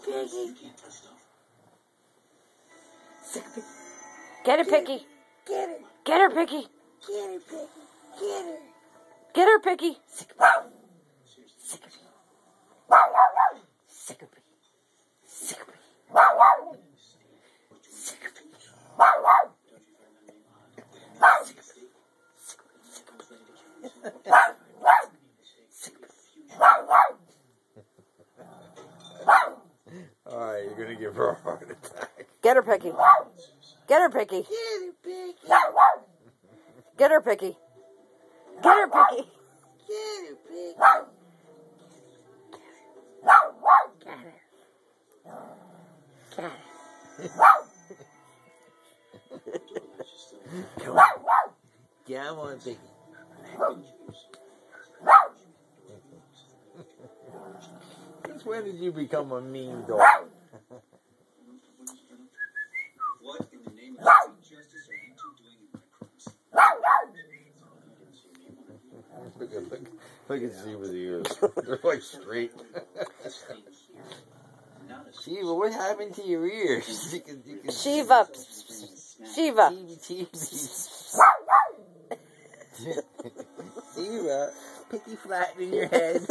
Piggy. Get her, Piggy. Get her. Get her, Piggy. Get her, Piggy. Get her. Get her, Piggy. Sick of it. Sick of it. Sick of it. Sick of it. Sick of it. Alright, you're gonna give her a heart attack. Get her, Piggy. Get her, Piggy. Get her, Piggy. Get her, Piggy. Get her, Piggy. Get her, Piggy. Got her. Got her. Come on. Come on, Piggy. Since when did you become a mean dog? What in the name of justice are you two doing in my crimes? Look at Shiva's ears. They're like straight. Shiva, what happened to your ears? You can Shiva. Shiva. Shiva, picky flat in your head.